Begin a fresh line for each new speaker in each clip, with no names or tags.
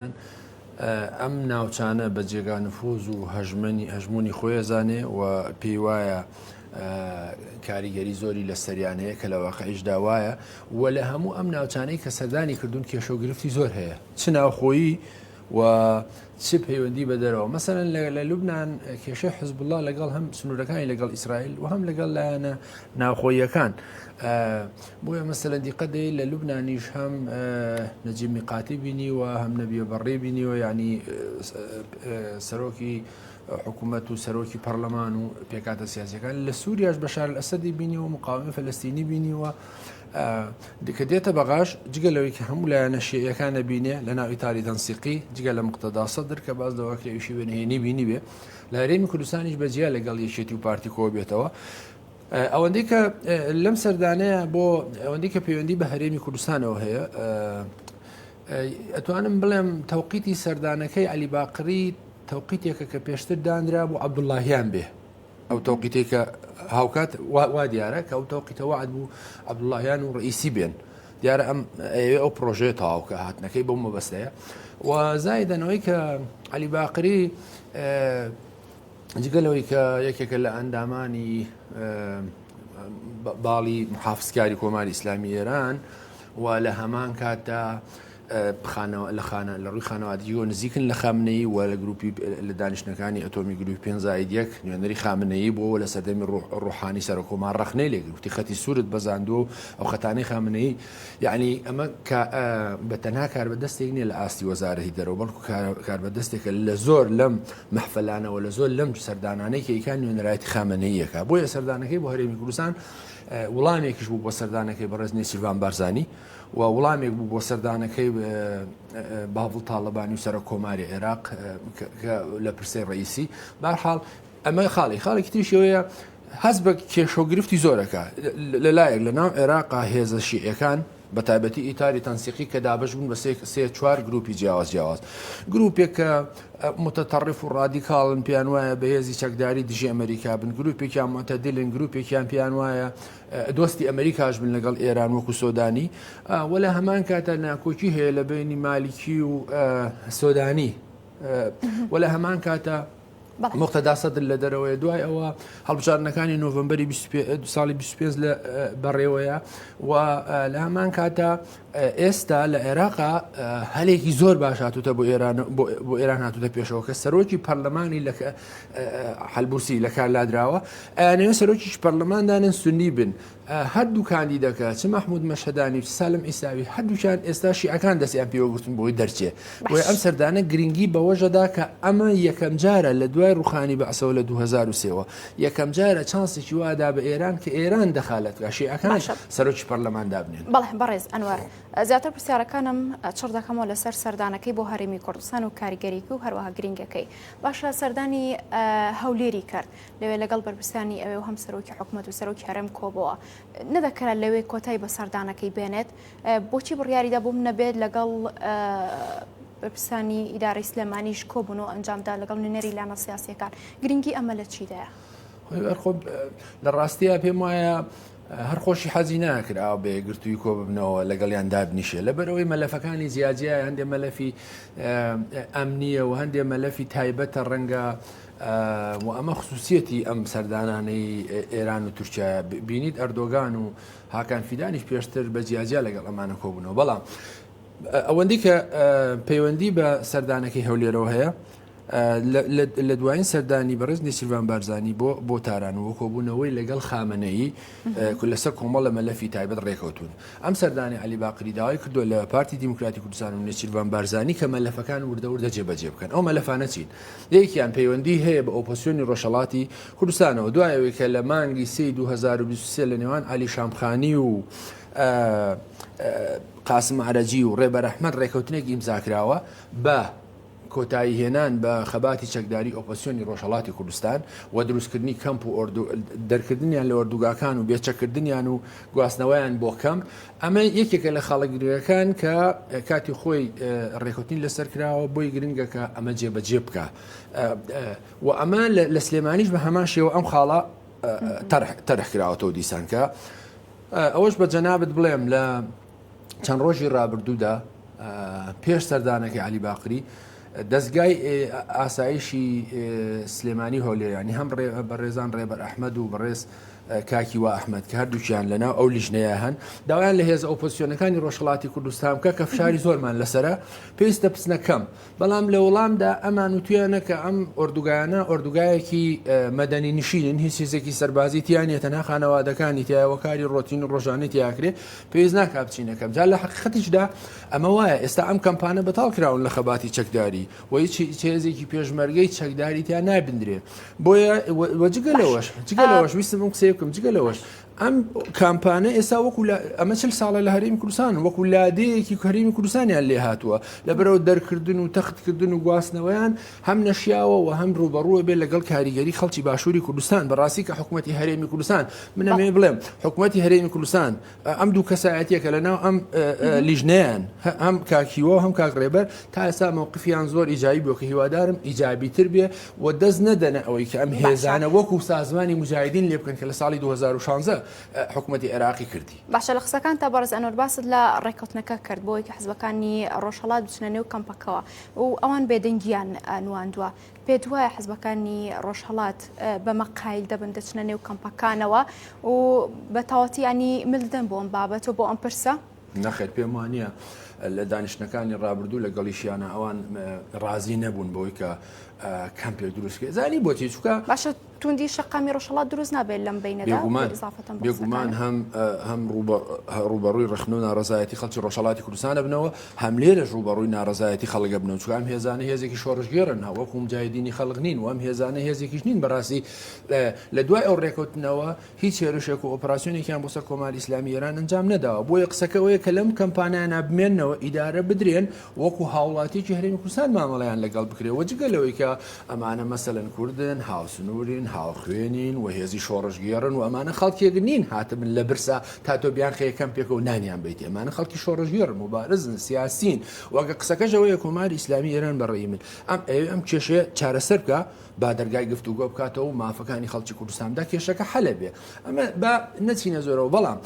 ئەم ناوچانە بە جێگا نفوز و هەژمونی خۆیەزانێ و پێی وایە کاریگەری زۆری لە سەریانەیە کە لە واقعیشدا وایە و لە هەموو ئەم ناوچانەی کە سەردانی کردوون کێشە و گرفتی زۆر هەیە چ ناوخۆیی و چ پەیوەندی بە دەرەوە مەسەرەن لە لوبنان کێشەی حزب الله لەگەڵ هەم سنوورەکانی لەگەڵ ئیسرائیل و هەم لەگەڵ لایەنە ناوخۆیەکان بۆیە مەسەلە دیقەدەی لە لوبنانیش هەم نەجیب میقاتی بینی و هەم نەبیە بەڕێ بینیوە ینی سەرۆکی حکوومەت و سەرۆکی پەرلەمان و پێکاتە سیاسەکان لە سووریاش بەشار ئەسەدی بینی و مقاومەی فەلەستینی بینیوە کە دێتە بەغاش جگە لەوەی کە هەموو لایەنە شیعیەکانە بینێ لە ناو ئیتالی تەنسیقی جگە لە مقتەدا سەدر کە باز لەوە کێویشی وێنهێنی بینی بێ لە هەرێمی کوردستانیش بەجیا لەگەڵ یەکێتی و پارتی کۆ بێتەوە ئەوەندەی کە لەم سەردانەیە بۆ ئەوەندەی کە پەیوەندی بە هەرێمی کوردستانەوە هەیە ئەتوانم بڵێم تەوقیتی سەردانەکەی عەلی باقری تەوقیتێکە کە پێشتر دانرا بۆ عەبدوڵڵاهیان بێ ئەو تەوقیتێکە هاوکات وا دیارە کە ئەو تەوقیتە وعد بوو عەبدوڵڵاهیان و ڕئیسی بێن دیارە ئەو پرۆژەیە تەواوکە هاتنەکەی بەو مەبەستەیە و زایدەنەوەی کە عەلی باقری جگەلەوەی کە یەکێکە لە ئەندامانی باڵی محافزکاری کۆماری ئیسلامی ئێران و لە هەمان کاتدا لە ڕووی خانەوادگیەوە نزیکن لە خامنەیی و لە گروپی لە دانیشتەکانی ئەتۆمی گروپی 5 نوێنەری خامنەیی بۆ لە سەردەمی ڕوحانی سەرۆکۆمان ڕەخنەی لێگرفتی خەتی سوورت بەزاندوە ئەو خەتانەی خامنەیی یعنی ئەمە بە تەنها کاربەدەستێک نییە لە ئاستی وەزارەتی دەرەوە بەڵکو کاربەدەستێکە لە زۆر لەم مەحفەلانەوە لە زۆر لەم سەردانانەی کە ئیکان نوێنەرایەتی خامنەییەکە بۆیە سەردانەکەی بۆ هەرێمی کوردستان وڵامێکیش بوو بۆ سەردانەکەی بەڕێزنی سیلڤان بارزانی و وڵامێک بوو بۆ سەردانەکەی باڤڵ تاڵەبانی و سەرۆک کۆماری عێراق لە پرسەی ڕئیسی بەرحاڵ ئەمە خاڵێکی تریشەوەیە هەست بە کێشۆگرفتی زۆرەکە لەلایەک لە ناو عێراقا هێزە شیعیەکان بە تایبەتی ئیتاری تەنسیقی کە دابش بوون بە 3-4 گروپی جیاواز گروپێک کە متتەڕف و ڕادیکاڵن پیان وایە بە هێزی چەکداری دژی ئەمریکا بن گروپێکیان معتەدیلن گروپێکیان پیان وایە دۆستی ئەمریکاش بن لەگەڵ ئێران وەکو سۆدانی وە لە هەمان کاتە ناکۆکی هەیە لە بینی مالیکی و سۆدانی وە لە هەمان کاتە مقتەدا سەدر لە دەرەوەی دوای ئەوە هەڵبژاردنەکانی نۆڤەمبەری ساڵی 25 لە بەڕێوەیە و لە هەمان کاتە ئێستا لە عێراقا هەلێکی زۆر باش هاتوتە بۆ ئێران هاتوتە پێشەوە کە سەرۆکی پەرلەمانی حەلبوسی لە کارلادراوە ئەیانەوێت سەرۆکیش پەرلەماندانن سونی بن هەردوو کاندیدەکە چ مەحموود مەشهەدانی و سالم ئیساوی هەردووچان ئێستا شیعەکان دەستیان پێوەگرتن بۆی دەرچێ بۆیە ئەم سەردانە گرنگی بەوەژەدا کە ئەمە یەکەم جارە لە دوای ڕوخانی بەعسەوە لە 2003ەوە یەکەم جارە چانسێکی وادا بە ئێران کە ئێران دەخالەتگا شیعەکان سەرۆکی پەرلەمان دابنێن.
بەڵێ بەڕێز ئەنوەر زیاتر پرسیارەکانم چڕ دەکەمەوە لەسەر سەردانەکەی بۆ هەرێمی کوردستان و کاریگەریکی و هەروەها گرنگەکەی باشە سەردانی هەولێری کرد لەوێ لەگەڵ بەرپرسانی ئەوێ و هەم سەرۆکی حکوومەت و سەرۆکی هەرێم کۆبەوە نەدەکرا لەوێ کۆتای بە سەردانەکەی بێنێت بۆچی بڕیاریدا بووم نەبێت لەگەڵ بەرپرسانی ئیدارەی سلێمانیش کۆبوون و ئەنجامدا لەگەڵ نوێنەری لانە سیاسیەکان گرنگی ئەمە لە چیدایە؟
لە ڕاستیە پێم وایە هەر خۆشی حەزی ناکراوە بێ گرتووی کۆ ببنەوە لەگەڵیان دابنیشێ لەبەرەوەی مەلەفەکانی زیاجیە هەندێک مەلەفی ئەمنیە و هەندێک مەلەفی تایبەتە ڕەنگە و ئەمە خصوصیەتی ئەم سەردانانەی ئێران و تورکیا بینیت ئەردۆگان و هاکان فیدانیش پێشتر بە جیاجیا لەگەڵ ئەمانە کۆبوونەوە بەڵام ئەوەندی کە پەیوەندی بە سەردانەکەی هەولێرەوە هەیە لە دوایین سەردانی بەڕێزنی سیلڤان بارزانی بۆ تارانەوە کۆبوونەوەی لەگەڵ خامنەیی لەسەر کۆمەڵە مەلەفی تایبەت ڕێکەوتون ئەم سەردانی عەلی باقری داوای کردو لە پارتی دیموکراتی کوردستان و سیلڤان بارزانی کە مەلەفەکان وردە جێبەجێ بکەن ئەو مەلەفانە چین یەکیان پەیوەندی هەیە بە ئۆپۆزیسیۆنی ڕۆژهەڵاتی کوردستانەوە دوایەوەی کە لە مانگی 2023 لە نێوان عەلی شامخانی و قاسم عەرەجی و ڕێبەر ئەحمەد ڕێکەوتنێکی ئیمزاکراوە بە کۆتایی هێنان بە خەباتی چەکداری ئۆپۆزیسیۆنی ڕۆژهەڵاتی کوردستان و دروستکردنی کەمپ و دەرکردنیان لە ئۆردوگاکان و بێچەکردنیان و گواستنەوەیان بۆ کەم ئەمە یەکێکە لە خاڵەگرەکان کە کاتی خۆی ڕێکوتنی لەسەر کراوە بۆی گرنگە کە ئەمە جێبەجێ بکە و ئەمە لە سلێمانیش بە هەمان شێوە ئەم خاڵە تەرح کراوەتەوە دیسان کە ئەوەش بە جەنابەت بڵێم لە چەند ڕۆژی ڕابردوودا پێش سەردانەکەی علی باقری دەستگای ئاسایشی سلێمانی هەولێرانی هەم بەڕێزان ڕێبەر ئەحمەد و بەڕێز کاکی وا ئەحمەد کە هەردووکیان لەناو ئەو لیژنەیە هەن داوایان لە هێز ئۆپۆزیسیۆنەکانی ڕۆژهەڵاتی کوردستان بکە کە فشاری زۆرمان لەسرە پێویستە بچنە کەم بەڵام لە وەڵامدا ئەمان وتویانە کە ئەم ئۆردوگایانە ئۆردوگایەکی مەدەنی نشینن هیچ هیزێکی سەربازی تیانە تەنها خانەوادەکانی تایەوە کاری ڕۆتین و ڕۆژانەی تیاکرێ پێویست ناکات بچینەکەم جا لە حقیقەتیشدا ئەمە وایە ئێستا ئەم کەمپانە بەتاڵ کراون لە خەباتی چەکداری و هیچ هێزێکی پێشمەرگەی چەکداری تیان نابندرێ بۆیە جگەلەوەش ویستم ئەم قسەیە بکەم جگەلەوەش ئەم کامپانە ئێستا وەکو ئەمە چل ساڵە لە هەرێمی کوردستان وەکو لادەیەکی هەرێمی کوردستانیان لێ هاتووە لەبەرەوە دەرکردن و تەختکردن و گواستنەوەیان هەم نەشیاوە و هەم ڕوبەڕووە بێت لەگەڵ کاریگەری خەڵکی باشووری کوردستان بەڕاستی کە حکوومەتی هەرێمی کوردستان منەمێ بڵێم حکوومەتی هەرێمی کوردستان ئەم دوو کەسایەتیەکە لەناو ئەم لیژنەیان هەم کاکیوە هەم کاک ڕێبەر تا ئێستا مووقفیان زۆر ئیجابی بووە کە هیوادارم ئیجابیتر بێ و دەست نەدەنە ئەوەی کە ئەم هێزانە وەکو سازمانی مجاهدین لێ بکەن کە لە ساڵی 2016 حکوومەتی عێراقی کردی باشە
لە قسەکان تا بەڕێز ئەنوەر باست لە ڕێکەوتنەکە کرد بۆی کە حزبەکانی ڕۆژهەڵات بچنە نێو کەمپەکەوە و ئەوان بێدەنگیان نواندووە پێت وایە حزبەکانی ڕۆژهەڵات بەمە قایل دەبن دەچنە نێو کەمپەکانەوە و بە تەواتی ینی ملدەن بۆ ئەم بابەت و بۆ ئەم پرسە
نەخێت پێم وانە لە دانیشتەکانی ڕابردوو لە گەڵیشیانە ئەوان ڕازی نەبوون بۆی کە کەمپێک دروستکە زانی بۆچی چووکە
باشە توندی شەقامی ڕۆژهەڵات دروست نابێت لەم بینەدا
بێگومان هەم ڕوبەڕووی ڕخنە و ناڕزایەتی خەڵکی ڕۆژهەڵاتی کوردستانە بنەوە هەم لێرەش ڕوبەڕووی ناڕزایەتی خەڵگە بنەوە چووکە ئەم هێزانە هێزێکی شۆڕژگێڕن وەکو مجاهدینی خەڵق نین و ئەم هێزانە هێزێکیش نین بەڕاستی لە دوای ئەو ڕێکەوتنەوە هیچ هێرشێک و ئۆپراسیۆنێکیان بۆ سەر کۆماری ئیسلامی ئێران ئەنجام نەداوە بۆیە قسەکەوەیە کە لەم کەمپانیانە بمێننەوە ئیدارە بدرێن وەکو هاوڵاتیی هەرێمی کوردستان مامەڵەیان لەگەڵ بکرێەوە جگەلەوەی کە ئەمانە مەسەلەن کوردن هاوسنوورین هاوخوێنین و هێزی شۆڕژگێڕن و ئەمانە خەڵکێک نین هاتبن لە برسا تا تۆ بیان خەیەکەم پێکە و نانیان بیت ئەمانە خەڵکی شۆڕژگێڕن مبارزن سیاسین وەگە قسەکەشەوەیە کۆماری ئیسلامی ئێران بەڕێی من ئەم کێشەیە چارەسەر بکە با دەرگای گفتوگۆ بکاتەوە و مافەکانی خەڵکی کوردستاندا کێشەکە حەلە بێ ئەمە با نەچینە زۆرەوە بەڵام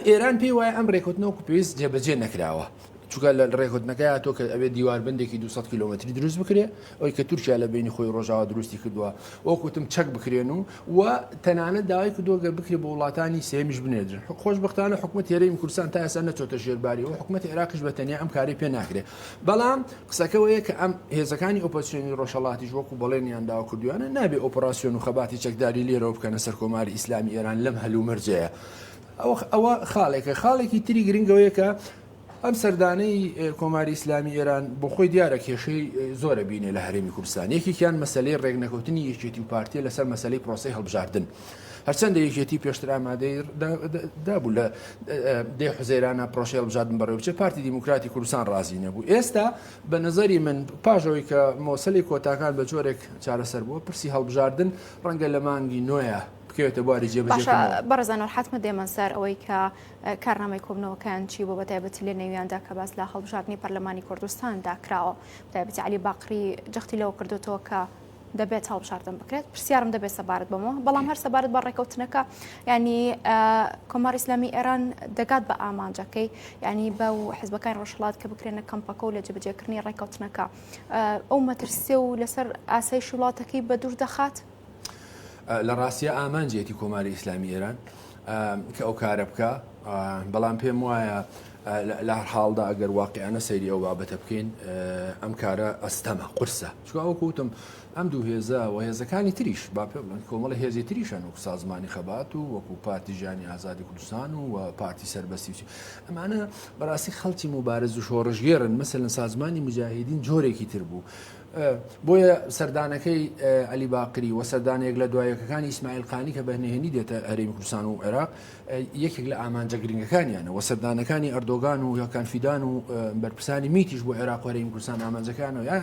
ئێران پێی وایە ئەم ڕێکوتنەوەکو پێویست جێبەجێ نەکراوە چونکە لە ڕێکوتنەکەی تۆ کە ئەوێ دیواربندێکی 200 کیلومتری دروست بکرێ ئەوی کە تورکیا لە بینی خۆی ڕۆژاوا دروستی کردووە وەکوتم چەک بکرێن و تەنانەت داوای کردووە گە بکرێ بە وڵاتانی سێمیش بنێدرن خۆشبەختانە حکوومەتی هەرێمی کوردستان تا ئێستا نەچۆتە ژێرباری و حکوومەتی عێراقیش بەتەنیا ئەم کاری پێ ناکرێ بەڵام قسەکەوەیە کە ئەم هێزەکانی ئۆپۆزیسیۆنی ڕۆژهەڵاتیش وەکو بەڵێنیان داوا کردویانە نابێ ئۆپراسیۆن و خەباتی چەکداری لێرەوە بکەنە سەر کۆماری ئیسلامی ئێران لەم هەلومەرجەیە ئەوە خاڵێکی تری گرنگەوەیە کە ئەم سەردانەی کۆماری ئیسلامی ئێران بۆ خۆی دیارە کێشەی زۆرە بینێ لە هەرێمی کوردستان یەکێکیان مەسەلەی ڕێگنەکەوتنی یەکێتی و پارتیە لەسەر مەسەلەی پرۆسەی هەڵبژاردن هەرچەندە یەکێتی پێشتر ئامادەی دابوو لە دێ حوزەیرانە پرۆژەی هەڵبژاردن بەڕێوە بچێت پارتی دیموکراتی کوردستان ڕازی نەبوو ئێستا بە نظری من پاژەوەی کە مۆسەلی کۆتاکان بە جۆرێک چارەسەر بووە پرسی هەڵبژاردن ڕەنگە لە مانگی نۆیە بکەوێتە بواری جێبەجێکردنەوە
بەڕێزانەوە حتممە دێمە سەر ئەوەی کە کارنامەی کۆبنەوەکان چی بۆ بەتایبەتی لە نێویاندا کە باس لە هەڵبژاردننی پەرلەمانی کوردستاندا کراوە بەتایبەتی علی باقری جەختی لەوە کردوتەوە کە دەبێت هەڵبژاردن بکرێت پرسیارم دەبێت سەبارەت بەمەوە بەڵام هەر سەبارەت بە ڕێکەوتنەکە ینی کۆماری ئیسلامی ئێران دەگات بە ئامانجەکەی ینی بە و حزبەکانی ڕۆژهەڵات کە بکرێنە کەمپەکە و لە جێبەجێکردنی ڕێکەوتنەکە ئەو مەترسیە و لەسەر ئاسایی وڵاتەکەی بە دوور دەخات
لە ڕاستیە ئامانجێتی کۆماری ئیسلامی ئێران کە ئەو کارە بکە بەڵام پێم وایە لە هەر حاڵدا ئەگەر واقعیانە سەیری ئەو بابەتە بکەین ئەم کارە ئەستەمە قورسە چکە ئەو کوتم ئەم دوو هێزە و هێزەکانی تریش با پێ بڵێن کۆمەڵە هێزی تریشان وەکو سازمانی خەبات و وەکو پارتی ژیانی ئازادی کوردستان و پارتی سەربەستی ئەمانە بەڕاستی خەڵکی مبارز و شۆڕژگێڕن مەسەلەن سازمانی مجاهدین جۆرێکی تر بوو بۆیە سەردانەکەی علی باقری و سەردانێک لە دوایەکەکانی ئیسماعیل قانی کە بەهێنی دێتە هەرێمی کوردستان و عێراق یەکێک لە ئامانجە گرنگەکانیانە و سەردانەکانی ئەردۆگان و یاکان فیدان و بەرپرسانی میتیش بۆ عێراق و هەرێمی کوردستان ئامانجەکانەوە یان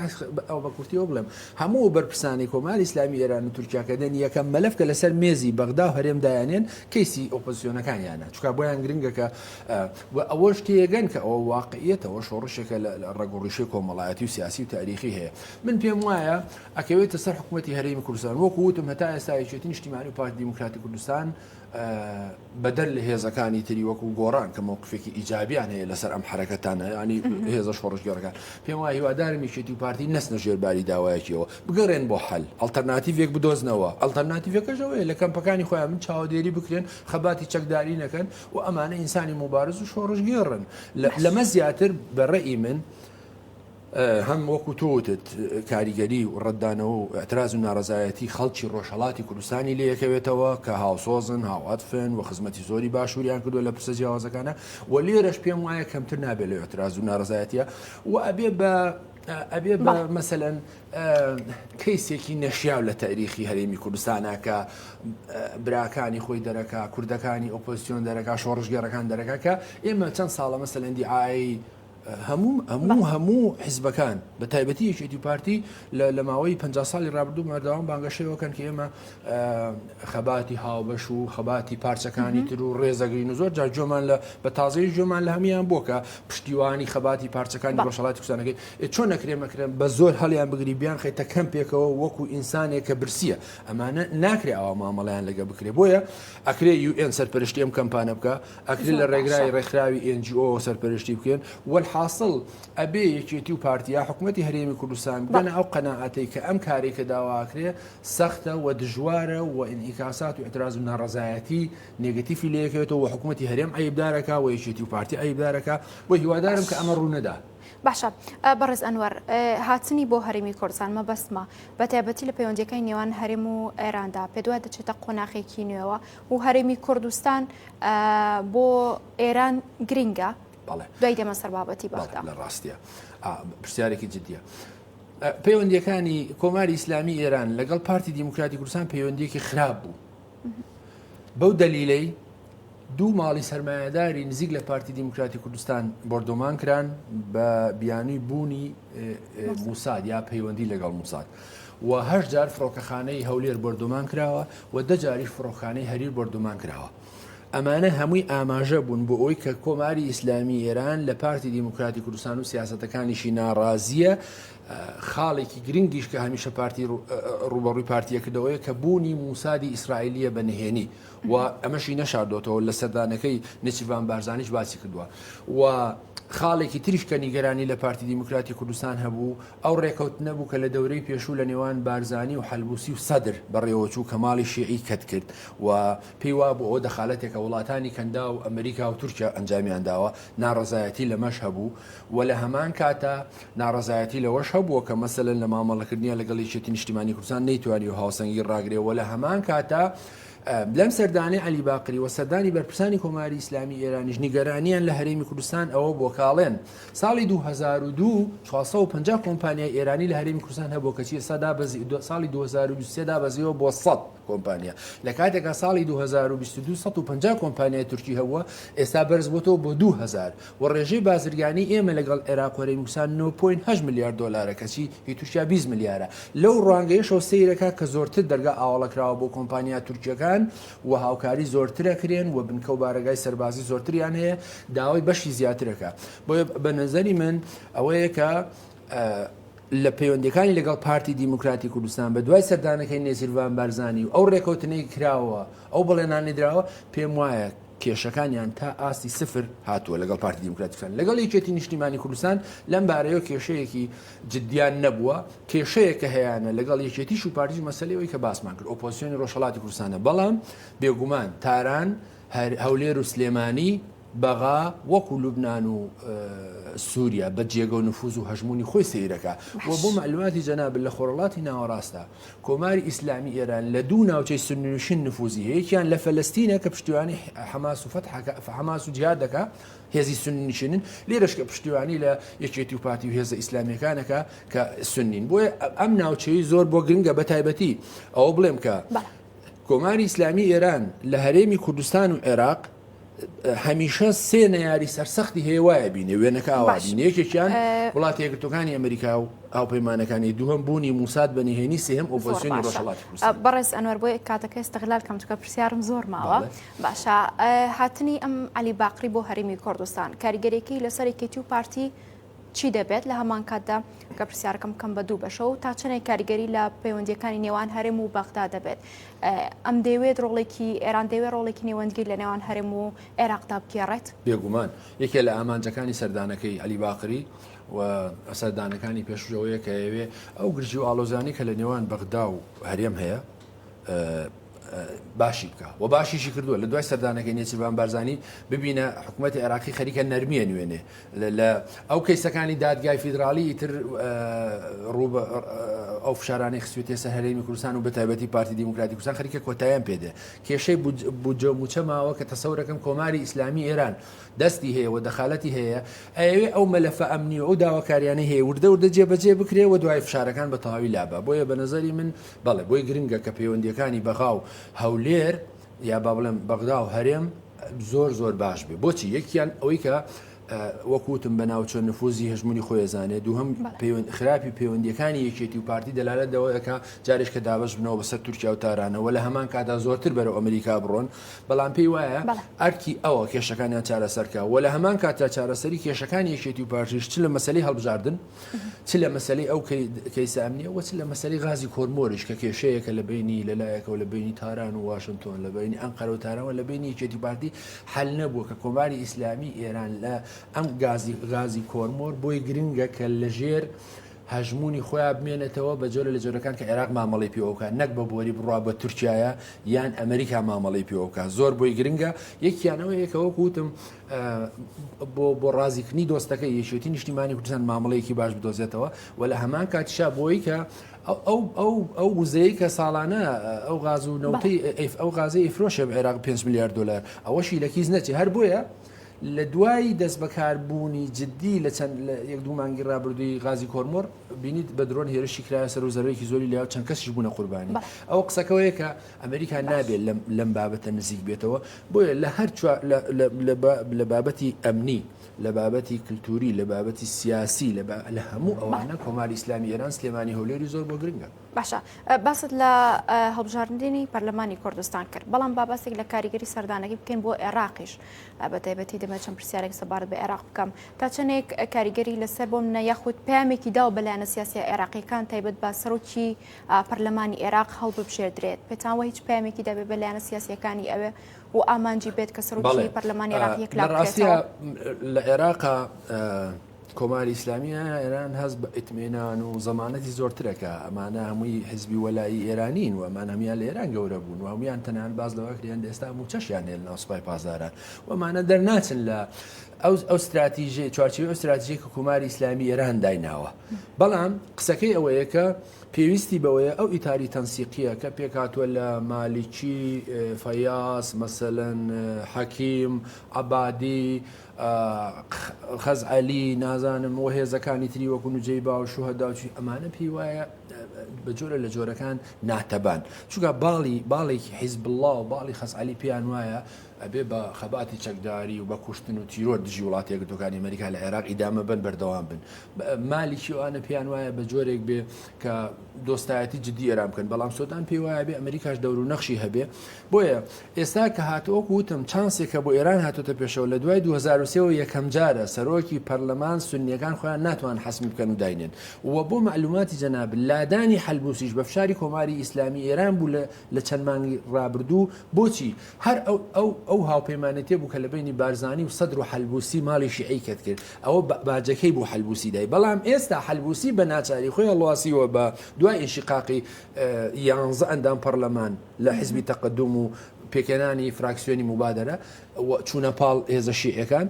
ئەو بە کورتیەوە بڵێم هەموو بەرپرسانی کۆماری ئیسلامی ئێران و تورکیاکە دەن یەکەم مەلەفکە لەسەر مێزی بەغدا و هەرێم دایانێن کەیسی ئۆپۆزیسیۆنەکانیانە چکە بۆیان گرنگەکە ئەوەش تێگەن کە ئەوە واقعیەتەوە شۆڕشێکە لە ڕێگەڕیشەی کۆمەڵایەتی و سیاسی و تاریخی هەیە من پێم وایە ئەکەوێتە سەر حکوومەتی هەرێمی کوردستان وەکو وتم هەتا ئێستا یەکێتی نیشتیمانی و پارتی دیموکراتی کوردستان بەدەر لە هێزەکانی تری وەکو گۆڕان کە مووقفێکی ئیجابیان هەیە لەسەر ئەم حرەکەتانە ینی هێزە شۆڕژگەڕەکان پێم وایە هیوادارم یەکێتی و پارتی نەستنە ژێرباری داوایەکیەوە بگەڕێن بۆ حەل ئەڵتەرناتیڤێک بدۆزنەوە ئەڵتەرناتیڤەکەشەوەیە لە کەمپەکانی خۆیان من چاودێری بکرێن خەباتی چەکداری نەکەن و ئەمانە ئینسانی مبارز و شۆڕژگێڕن لەمە زیاتر بەڕێی من هەم وەکو تۆتت کاریگەری و ڕەتدانەوە و ئەتراز و ناڕزایەتی خەڵکی ڕۆژهەڵاتی کوردستانی لێ یەکەوێتەوە کە هاوسۆزن هاواتفن و خزمەتی زۆری باشووریان کردووە لە پرسە جیاوازەکانە و لێرەش پێم وایە کەمتر نابێت لە ئەتراز و ناڕزایەتیە و ئەبێ بە مەسەلەن کەیسێکی نەشیاو لە تاریخی هەرێمی کوردستانە کە براکانی خۆی دەرەکە کوردەکانی ئۆپۆزیسیۆن دەرەکە شۆڕژگەڕەکان دەرەکە کە ئێمە چەند ساڵە مەسەلەن دیعایی هەموو حیزبەکان بە تایبەتی یەکێتی پارتی لە ماوەی 50 ساڵی ڕابردوو مەردەوام بانگەشەوەکەن کە ئێمە خەباتی هاوبەش و خەباتی پارچەکانی تر و ڕێزەگرین و زۆر جار جۆمان بە تازەی جۆمان لە هەمیان بۆکە پشتیوانی خەباتی پارچەکانی ڕۆژهەڵاتی کوردستانەکەی چۆن نەکرێمەکرێن بە زۆر هەڵیان بگری بیان خەیتە کەمپێکەوە وەکو ئینسانێک کە برسیە ئەمانە ناکرێ ئەوە مامەڵیان لەگە بکرێ بۆیە ئەکرێ UN سەرپەرشتی ئەم کەمپانە بکە ئەکرێ لە ڕێگرای ڕێکخراوی NGO سەرپەرشتی بکەن والحاصل ئەبێ یەکێتی و پارتیا حکوومەتی هەرێمی کوردستان بنە ئەو قەناعەتەی کە ئەم کارێکە داواکرێ سەختە و دژوارە و ئینعیکاسات و ئەتراز و ناڕەزایەتی نێگەتیفی لەیەکێتەوە و حکوومەتی هەرێم عیبدارەکە و یەکێتی و پارتی عیبدارەکە و هیوادارم کە ئەمە ڕوو نەدا.
باشە بەڕێز ئەنوەر هاتنی بۆ هەرێمی کوردستان مەبەستمە بە تایبەتی لە پەیوەندیەکەی نێوان هەرێم و ئێراندا پێ دوای دەچێتە قۆناغێکی نوێەوە و هەرێمی کوردستان بۆ ئێران گرینگە دوای دێمە سەر بابەتی بەغدا
لە ڕاستیە پرسیارێکی جدیە. پەیوەندیەکانی کۆماری ئیسلامی ئێران لەگەڵ پارتی دیموکراتی کوردستان پەیوەندیەکی خراپ بوو بەو دەلیلەی دوو ماڵی سەرمایه‌داری نزیک لە پارتی دیموکراتی کوردستان بردۆمان کران بە بیانووی بوونی موساد یا پەیوەندی لەگەڵ موساد و 8 جار فڕۆکەخانەی هەولێر بردۆمان کراوە و 10 جاریش فڕۆکخانەی هەریر بردۆمان کراوە. ئەمانە هەمووی ئاماژە بوون بۆ ئەوی کە کۆماری ئیسلامی ئێران لە پارتی دیموکراتی کوردستان و سیاسەتەکانیشی ناڕازیە خاڵێکی گرنگیش کە هەمیشە پارتی ڕوبەڕووی پارتیەکردەوەی کە بوونی موسادی ئیسرائیلیە بەنهێنی و ئەمەشی نەشاردۆتەوە لە سەردانەکەی نێچیروان بارزانیش باسی کردووە و خاڵێکی تریش کە نیگەرانی لە پارتی دیموکراتی کوردستان هەبوو ئەو ڕێکەوت نەبوو کە لە دەورەی پێشوو لە نێوان بارزانی و حەلبوسی و سەدر بەڕێوەچوو کەماڵی شیعی کەت کرد و پێی وا بوو ئەوە دەخالەتێکە وڵاتانی کەندا و ئەمریکا و تورکیا ئەنجامیان داوە ناڕەزایەتی لەمەش هەبوو و لە هەمان کاتە ناڕەزایەتی لەوەش هەبووە کە مەسەلەن لە مامەڵەکردنیە لەگەڵ یەکێتی نیشتیمانی کوردستان نەیتوانی و هاوسەنگی ڕاگرێەوە لە هەمان کاتە لەم سەردانەی عەلی باقری و سەردانی بەرپرسانی کۆماری ئیسلامی ئێرانیش نیگەرانیان لە هەرێمی کوردستان ئەوە بۆ کاڵێن ساڵی 2002 450 کۆمپانیای ئێرانی لە هەرێمی کوردستان هەبوو کەچی ساڵی 2023 دابەزیەوە بۆ 100 کۆمپانیا لە کاتێکا ساڵی 2022 150 کۆمپانیای تورکی هەبووە ئێستا بەرز بۆتەوە بۆ 2000 و ڕێژەی بازرگانی ئێمە لەگەڵ عێراق و هەرێمی کوردستان 9.8 میلیارد دلار کەچی هیتوشیا 20 میلیارە لەو ڕوانگەیەشەوە سەیرەکە کە زۆرتر دەرگا ئاوەڵەکراوە بۆ کۆمپانیا تورکیەکان و هاوکاری زۆرترەکرێن و بنکە و بارەگای سەربازی زۆرتریان هەیە داوای بەشی زیاترەکە بۆیە بە نەزەری من ئەوەیە کە لە پەیوەندیەکانی لەگەڵ پارتی دیموکراتی کوردستان بە دوای سەردانەکەی نێچیروان بارزانی و ئەو ڕێکەوتنەی کراوە ئەو بەڵێنانی درراوە پێم وایە کێشەکانیان تا ئاستی سفر هاتووە لەگەڵ پارتی دیموکراتیکان لەگەڵ یەکێتی نیشتیمانی کوردستان لەم بارەیە کێشەیەکی جدیان نەبووە کێشەیەکە هەیەە لەگەڵ یەکێتیش و پارتی مەسلەوەی کە باسمان کرد ئۆپۆزیسیۆنی ڕۆژهەڵاتی کوردستانە بەڵام بێگومان تاران هەولێر و سلێمانی بەغا وەکو لوبناان و سووریا بە جێگە و نفوز و هەژمونی خۆی سیرەکە و بۆ معلوماتی جەناب لە خۆڕڵاتی ناوەڕاستە کۆماری ئیسلامی ئێران لە دوو ناوچەی سنووشین نفوزی هەیەکیان لە فەلەستینە کە پشتیوانی حەماس و حەماس و جیهاد دەکا هێزی سنیشنن لێرەش کە پشتیوانی لە یەکێتی و پارتی و هێزە ئیسلامیەکانەکە کە سنین بۆیە ئەم ناوچەی زۆر بۆ گرنگە بە تایبەتی ئەوە بڵێم کە کۆماری ئیسلامی ئێران لە هەرێمی کوردستان و عێراق هەمیشە سێ نەیاری سەرسەختی هەیە وایە بینێ وێنەکە ئاوادین یەکێکیان وڵاتی یەکگرتوەکانی ئەمریکا و هاوپەیمانەکانی دووهەم بوونی موساد بەنهێنی سێهەم ئۆپۆزیسیۆنی ڕۆژهەڵاتی کوردستان
بەڕێز ئەنوەر بۆ کاتەکە ئێستەغلال کەم چکە پرسیارم زۆر ماوە باشە هاتنی ئەم عەلی باقری بۆ هەرێمی کوردستان کاریگەرێکی لەسەر یەکێتی و پارتی چی دەبێت لە هەمان کاتدا کە پرسیارەکەم کەم بە دوو بەشە و تا چەنێک کاریگەری لە پەیوەندیەکانی نێوان هەرێم و بەغدا دەبێت. ئەم دەیەوێت ڕۆڵێکی ئێران دەوێت ڕۆڵێکی نێوەندگیر لە نێوان هەرێم و عێراقدا بگێڕێت؟
بێگومان یەکێ لە ئامانجەکانی سەردانەکەی عەلی باقری و سەردانەکانی پێشوەوەیە کە ئەوێ ئەو گرژی و ئاڵۆزانی کە لە نێوان بەغدا و هەرێم هەیە باشی بکە و باشیشی کردووە لە دوای سەردانەکەی نێچیروان بارزانی ببینە حکوومەتی عێراقی خەریکە نەرمیە نوێنێ لە ئەو کەیسەکانی دادگای فیدرالی ئیتر ئەو فشارانەی خسوێتە سەر هەرێمی کوردستان و بەتایبەتی پارتی دیموکراتی کوردستان خەریکە کۆتاییان پێدێ کێشەی بوجە موچە ماوە کە تەسەورەکەم کۆماری ئیسلامی ئێران دەستی هەیە و دەخالەتی هەیە ئەوێ ئەو مەلەفە ئەمنی و ئەو داواکاریانە هەیە وردە جێبەجێ بکرێ و دوای فشارەکان بە تەواوی لابە بۆیە بە نەزەری من بەڵێ بۆی گرنگە کە پەیوەندیەکانی بەغا و هەولێر یا با بڵێم بەغدا و هەرێم زۆر باش بێ بۆچی یەکیان ئەوەی کە وەکوتم بە ناوچە نفوزی هەژمونی خۆی زانێت دووهم خراپی پەیوەندیەکانی یەکێتی و پارتی دەلالەت دەوەیەکە جارێک کە دابش بنەوە بەسەر تورکیا و تارانەوە لە هەمان کادا زۆرتر بەرەو ئەمریکا بڕۆن بەڵام پێی وایە ئەرکی ئەوە کێشەکانیان چارەسەرکە و لە هەمان کاتا چارەسەری کێشەکانی یەکێتی و پارتیش چ لە مەسەلەی هەڵبژاردن چ لە مەسەلەی ئەو کەیسە ئەمنیە وە چ لە مەسەلەی غازی کۆرمۆریش کە کێشەیەکە لە بینی لەلایەکەوە لە بینی تاران و واشنگتۆن لە بینی ئەنقەرە و تارانەوە لە بینی یەکێتی پارتی حل نەبووە کە کۆماری ئیسلامی ئێران لە ئەم غازی کۆرمۆر بۆی گرنگە کە لەژێر هەژمونی خۆیان بمێنێتەوە بە جۆرە لە جۆرەکان کە عێراق مامەڵی پێوەکە نەک بە بۆری بڕوا بە تورکایە یان ئەمریکا مامەڵی پێوەکە زۆر بۆی گرنگە یەکیانەوە یەکەوە کوتم بۆ ڕازیکردنی دۆستەکە یەکێتی نیشتیمانی کوردستان مامەڵەیەکی باش بدۆزێتەوە و لە هەمان کاتیشا بۆی کە ئەو وزەیە کە ساڵانە ئەو غاز و نەوتەی ئەو غازی ئیفرۆشە بە عێراق 5 میلیارد دلار ئەوەشی لە کیز نەچێ هەر بۆیە لە دوای دەست بەکاربوونی جددی لە چەند یەک دوو مانگی ڕابردووی غازی کۆرمۆر بینیت بە درۆن هێرشی کرایە سەر و زەرەوەیەکی زۆری لیا چەند کەسیش بوونە قوربانی ئەو قسەکەوەیە کە ئەمریکا نابێت لەم بابەتە نزیک بێتەوە بۆیە لە هەر لە بابەتی ئەمنی لە بابەتی کللتوری لە بابەتی سیاسی لە هەموو ئەوانە کۆماری ئیسلامی ئێران سلێمانی هەولێری زۆر بۆ گرنگە.
باشە باست لە هەڵبژاردننی پەرلەمانی کوردستان کرد بەڵام بابەسێک لە کاریگەری سەردانەکەی بکەین بۆ عێراقیش بەتایبەتی دەمە چەند پرسیارێک سەبارەت بە عێراق بکەم تا چەندێک کاریگەری لەسەر بۆ منە یاخود پامێکی دا و بەلایەنە سیاسی عێراقیەکان تایبەت بە سەرۆکی پەرلەمانی عێراق هەڵبژێردرێت پێتانوە هیچ پامێکی دابێت بەلایەنە سیاسیەکانی ئەوێ و ئامانجی بێت کە سەرۆکی پەرلەمانی عێراق یەکلا بکرێتەوە
لە عێراقا کۆماری ئیسلامیە ئێران هەست بە ئیتمێنان و زەمانەتی زۆرترەکە ئەمانە هەمووی حزبی وەلایی ئێرانین و ئەمان هەمیان لە ئێران گەورە بوون و هەمویان تەنان باز لەوەکریان ئێستا موچەشیان هێل ناو سوپای پازاران و ئەمانە دەرناچن لە ئەو استراتیژی چوارچێوەی ئەو استراتیژی کە کۆماری ئیسلامی ئێران دایناوە بەڵام قسەکەی ئەوەیە کە پێویستی بەوەیە ئەو ئیتاری تەنسیقیە کە پێکاتوە لە مالیکی فەیاس مەسەلەن حەکیم عەبادی خەزعەلی نازانم و هێزەکانی تری وەکو نوجەی باو شوهەدا و ئەمانە پێی وایە بە جۆرە لە جۆرەکان ناتەبان چونکە باڵێکی حیزب الله و باڵی خەزعەلی پێیان وایە ئەبێ بە خەباتی چەکداری و بە کوشتن و تیرۆر دژی وڵاتی یەکگرتوەکانی ئەمریکا لە عێراق ئیدامە بن بەردەوام بن مالیکی ئەوانە پێیان وایە بە جۆرێک بێ کە دۆستایەتی جددی ئێران بکەن بەڵام سۆدان پێی وایە بێ ئەمریکاش دەور و نەخشی هەبێ بۆیە ئێستا کە هاتووەکو وتم چانسێکە بۆ ئێران هاتوتە پێشەوە لە دوای 2023 یەکەم جارە سەرۆکی پەرلەمان سونیەکان خۆیان ناتوان حەسمی بکەن و داینێن و بۆ معلوماتی جەناب لادانی حەلبوسیش بە فشاری کۆماری ئیسلامی ئێران بوو لە چەند مانگی ڕابردوو بۆچی هەر ئەو هاوپەیمانێتێ بوو کە لە بینی بارزانی و سەدر و حەلبوسی ماڵی شیعی کرد ئەوە باجەکەی بۆ حەلبوسی دای بەڵام ئێستا حەلبوسی بە ناچاری خۆی هەڵواسیوە بە دوای ئینشقاقی 11 ئەندام پەرلەمان لە حیزبی تەقەدوم و پێکێنانی فراکسیۆنی مبادرە چوونە پاڵ هێزە شیعەکان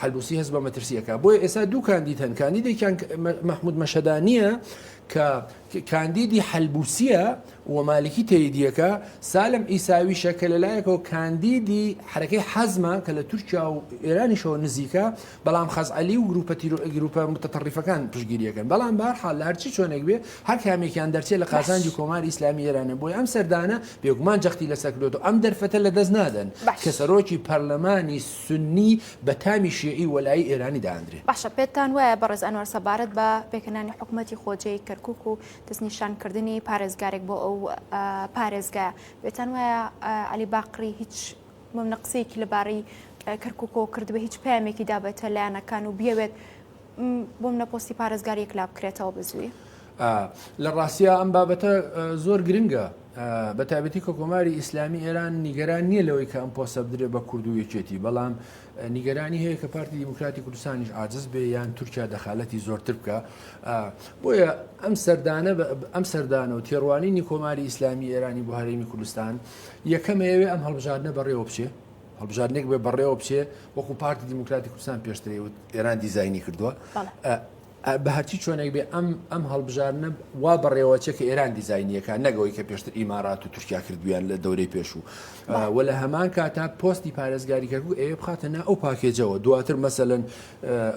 حەلبوسی هەست بە مەترسیەکە بۆیە ئێستا دوو کاندید هەن کاندیدێکیان مەحموود مەشەدانیە کە کاندیدی حەلبوسیە و مالکی تێیدیەکە سالم ئیساویشە کە لەلایەکەوە کاندیدی حرەکەی حەزمە کە لە تورکیا و ئێرانیشەوە نزیکە بەڵام خەزعەلی و گروپە متەتەڕیفەکان پشگیریەکەن بەڵام بەهەرحاڵ لە هەرچی چۆنێک بێ هەر کامێکیان دەرچێت لە قازانجی کۆماری ئیسلامی ئێرانە بۆی ئەم سەردانە بێگومان جەختی لەسەر کردوێت و ئەم دەرفەتە لە دەست نادەن کە سەرۆکی پەرلەمانی سونی بە تامی شیعی وەلایی ئێرانی داهەندرێت.
باشە پێتان وایە بەڕێز ئەنوەر سەبارەت بە پێکەنانی حکوومەتی خۆجەی کەرکووک و دەستنیشانکردنی پارێزگارێک بۆ ئەو پارێزگا بێتان وایە عەلی باقری هیچ نەقسەیەکی لەبارەی کەرکووکەوە کردبێ هیچ پامێکی دابێتە لایەنەکان و بیاوێت بۆ منە پۆستی پارێزگاریەک لا بکرێتەوە بزووی
لە ڕاستیە ئەم بابەتە زۆر گرنگە بە تایبەتی کە کۆماری ئیسلامی ئێران نیگەران نییە لەوەی کە ئەم پۆستە بدرێت بە کورد و یەکێتی بەڵام نیگەرانی هەیە کە پارتی دیموکراتی کوردستانیش عاجز بێ یان تورکیا دەخالەتی زۆرتر بکە بۆیە ئەم سەردانە و تێڕوانینی کۆماری ئیسلامی ئێرانی بۆ هەرێمی کوردستان یەکەمەوێ ئەم هەڵبژاردنە بەڕێوە بچێ هەڵبژاردنێک بێ بەڕێوە بچێ وەکو پارتی دیموکراتی کوردستان پێشترێ و ئێران دیزاینی کردووە بە هەرچی چۆنێک بێ ئەم هەڵبژارنە وا بەڕێوەچێک کە ئێران دیزاینیەکە نەگەوەی کە پێشتر ئیمارات و تورکیا کردویان لە دەورەی پێشوو وە لە هەمان کاتا پۆستی پارێزگاری کردبوو ئەوێ بخاتەنە ئەو پاکێجەوە دواتر مەسەلەن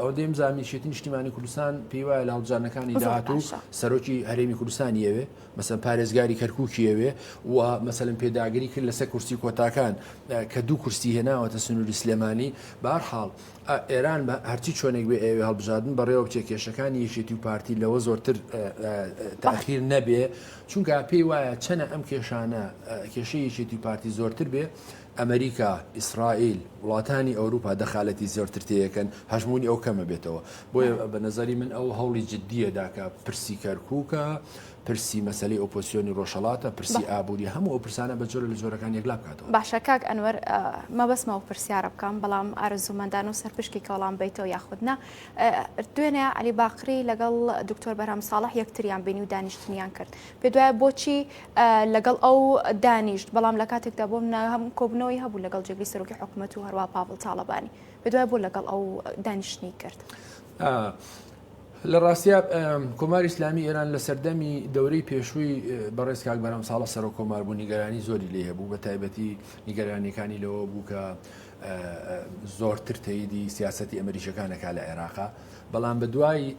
ئەو دێم زانیشێتی نیشتیمانی کوردستان پێی وایە لە هەڵبژارنەکانی داهاتوو سەرۆکی هەرێمی کوردستانی ئێوێ مەسەن پارێزگاری کەرکووکی ئێوێ و مەسەلەن پێداگیری کرد لەسەر کورسی کۆتاکان کە دوو کورسی هێناوەتە سنووری سلێمانی بەهەرحاڵ ئێران بە هەرچی چۆنێک بێ ئێوێ هەڵبژاردن بەڕێوە بچێ کێشەکانی یەکێتی و پارتی لەوە زۆرتر تاخیر نەبێ چونکە پێی وایە چەنە ئەم کێشانە کێشەی یەکێتی و پارتی زۆرتر بێ ئەمریکا ئیسرائیل وڵاتانی ئەوروپا دەخالەتی زۆرتر تێیەکەن هەژمونی ئەو کەمە بێتەوە بۆیە بە نەزەری من ئەو هەوڵی جددیەدا کە پرسی کەرکووکە پرسی مەسلەی ئۆپۆسیۆنی ڕۆژهەڵاتە پرسی ئابووری هەموو ئەو پرسانە بە جۆرە لە جۆرەکان یەکلا بکاتەوە
باشە کاک ئەنوەر مەبەستمەوە پرسیارە بکەم بەڵام ئارزومەندان و سەرپشکی کەڵام بیتەوە یاخودنا دوێنێ علی باقری لەگەڵ دکتۆر بەرهەم ساڵح یەکتریان بینی و دانیشتنیان کرد پێ دوایە بۆچی لەگەڵ ئەو دانیشت بەڵام لە کاتێکدا بۆ منە هەم کۆبنەوەی هەبوو لەگەڵ جێگری سەرۆکی حکوومەت و هەروە پاڤڵ تاڵەبانی پێ دوایە بۆ لەگەڵ ئەو دانیشتنی کرد
لە ڕاستیا کۆماری ئیسلامی ئێران لە سەردەمی دەورەی پێشووی بەڕێز کاک بەرهەم ساڵح سەرۆک کۆمار بوو نیگەرانی زۆری لێ هەبوو بە تایبەتی نیگەرانیەکانی لەوە بوو کە زۆرتر تەییدی سیاسەتی ئەمریکیەکانەکە لە عێراقا بەڵام بە دوای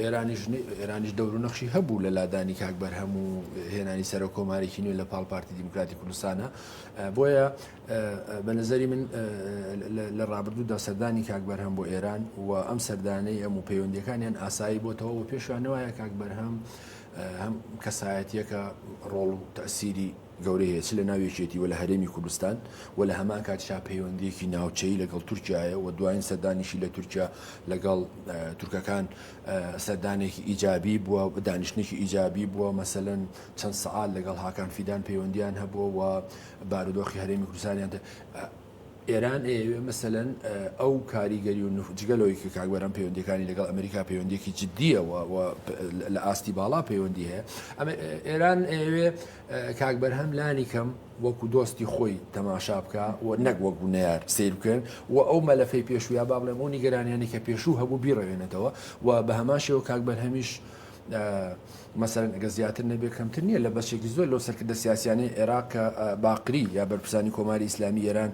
ئێرانیش دەور و نەخشی هەبوو لە لادانی کاک بەرهەم و هێنانی سەرۆک کۆمارێکی نوێ لە پاڵ پارتی دیموکراتی کوردستانە بۆیە بە نظری من لە ڕابردوودا سەردانی کاک بەرهەم بۆ ئێران و ئەم سەردانەی ئەم و پەیوەندیەکانیان ئاسایی بۆتەوە و پێشوانەوەیە کاک بەرهەم هەم کەسایەتیەکە ڕۆڵ و تەسیری گەورەی هەیە چ لە ناوێکێتی و لە هەرێمی کوردستان و لە هەمان کاتشا پەیوەندیەکی ناوچەی لەگەڵ تورکیایە و دوایین سەردانیشی لە تورکیا لەگەڵ تورکەکان سەردانێکی ئیجابی بووە دانیشتێکی ئیجابی بووە مەسەلەن چەند سەعات لەگەڵ هاکان فیدان پەیوەندیان هەبووە و بارودۆخی هەرێمی کوردستانیان ئێران ئێوێ مەسەلەن ئەو کاریگەری و جگەلەوەی کە کاک بەرهەم پەیوەندیەکانی لەگەڵ ئەمریکا پەیوەندیەکی جددیەوە لە ئاستی باڵا پەیوەندی هەیە ئێران ئێوێ کاک بەرهەم لانی کەم وەکو دۆستی خۆی تەماشا بکە و نەک وەکو نەیار سیر بکەن و ئەو مەلەفەی پێشوویا با بڵێم ئەو نیگەرانیانی کە پێشوو هەبوو بیڕەوێنێتەوە و بە هەمان شێوە کاک بەرهەمیش مەسەرەن ئەگە زیاتر نەبێ کەمتر نییە لە بەشێکی زۆر لەو سەرکردە سیاسیانەی عێراق باقری یا بەرپرسانی کۆماری ئیسلامی ئێران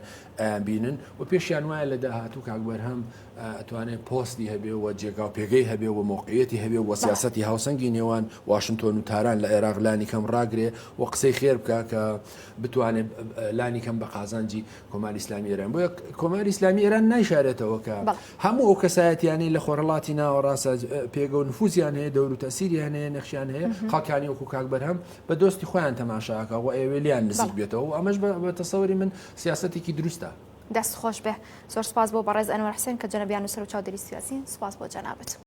بینن و پێشیان وایە لە داهاتوو کاک بەرهەم ئەتوانێت پۆستی هەبێ و جێگا و پێگەی هەبێ و موقعیەتی هەبێ و سیاسەتی هاوسەنگی نێوان واشنتۆن و تاران لە عێراق لانی کەم ڕاگرێ و قسەی خێر بکە کە بتوانێت لانی کەم بە قازانجی کۆماری ئیسلامی ئێران بۆیە کۆماری ئیسلامی ئێران نایشارێتەوە کە هەموو ئەو کەسایەتیانەی لە خۆرەڵاتی ناوەڕاستە پێگە و نفوزیان هەیە دەور و تەسیریان هەیە نەخشیان هەیە خەڵکانی وەکو کاک بەرهەم بە دۆستی خۆیان تەماشاکە و ئێوێ لیان نزیک بێتەوە و ئەمەش بە تەسەوری من سیاسەتێکی دروستە
دەست خۆش بێ زۆر سپاس بۆ بەڕێز ئەنوەر حسێن کە جەنەبیان و سەر و چاودێری سیاسی سپاس بۆ جەنابەت